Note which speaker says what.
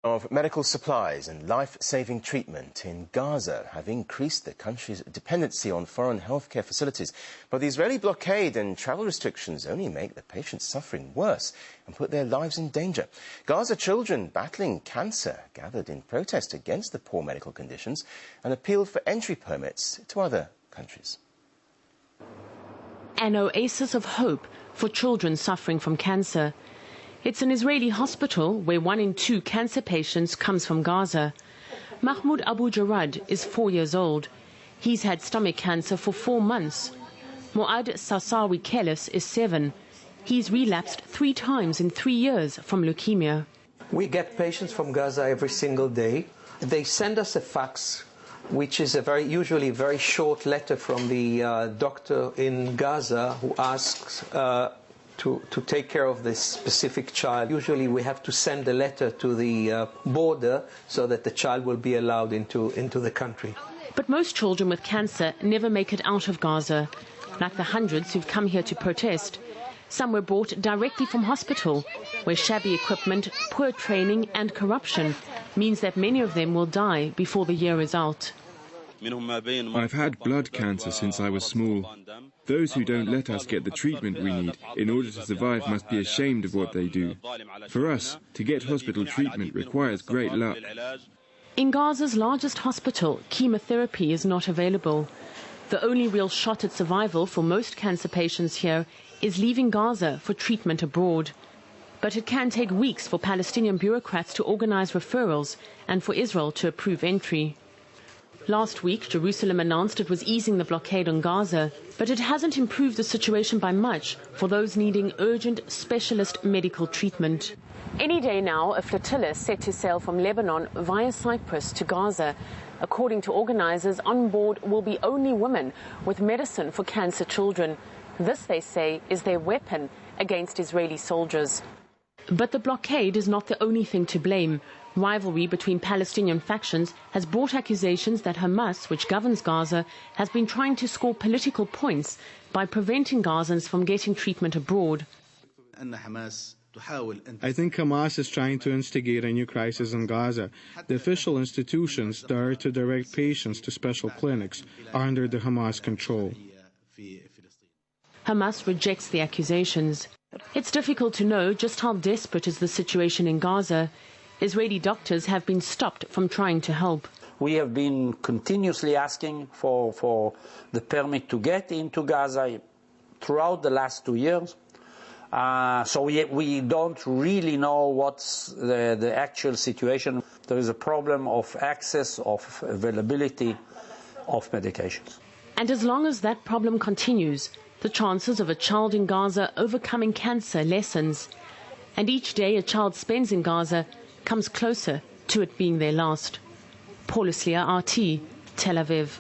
Speaker 1: Of medical supplies and life-saving treatment in Gaza have increased the country's dependency on foreign healthcare facilities. But the Israeli blockade and travel restrictions only make the patients' suffering worse and put their lives in danger. Gaza children battling cancer gathered in protest against the poor medical conditions and appealed for entry permits to other countries.
Speaker 2: An oasis of hope for children suffering from cancer. It's an Israeli hospital where 1 in 2 cancer patients comes from Gaza. Mahmoud Abu Jarad is 4 years old. He's had stomach cancer for 4 months. Muad Sasawi Kelis is 7. He's relapsed 3 times in 3 years from leukemia.
Speaker 3: We get patients from Gaza every single day. They send us a fax, which is usually a very short letter from the doctor in Gaza who asks to take care of this specific child. Usually we have to send a letter to the border so that the child will be allowed into the country.
Speaker 2: But most children with cancer never make it out of Gaza, like the hundreds who've come here to protest. Some were brought directly from hospital, where shabby equipment, poor training and corruption means that many of them will die before the year is out.
Speaker 4: I've had blood cancer since I was small. Those who don't let us get the treatment we need in order to survive must be ashamed of what they do. For us, to get hospital treatment requires great luck.
Speaker 2: In Gaza's largest hospital, chemotherapy is not available. The only real shot at survival for most cancer patients here is leaving Gaza for treatment abroad. But it can take weeks for Palestinian bureaucrats to organize referrals and for Israel to approve entry. Last week, Jerusalem announced it was easing the blockade on Gaza, but it hasn't improved the situation by much for those needing urgent specialist medical treatment. Any day now, a flotilla is set to sail from Lebanon via Cyprus to Gaza. According to organizers, on board will be only women with medicine for cancer children. This, they say, is their weapon against Israeli soldiers. But the blockade is not the only thing to blame. Rivalry between Palestinian factions has brought accusations that Hamas, which governs Gaza, has been trying to score political points by preventing Gazans from getting treatment abroad.
Speaker 5: I think Hamas is trying to instigate a new crisis in Gaza. The official institutions that are to direct patients to special clinics are under the Hamas control.
Speaker 2: Hamas rejects the accusations. It's difficult to know just how desperate is the situation in Gaza. Israeli doctors have been stopped from trying to help.
Speaker 6: We have been continuously asking for the permit to get into Gaza throughout the last 2 years. So we don't really know what's the actual situation. There is a problem of access, of availability of medications.
Speaker 2: And as long as that problem continues, the chances of a child in Gaza overcoming cancer lessens. And each day a child spends in Gaza comes closer to it being their last. Paul Islia, RT, Tel Aviv.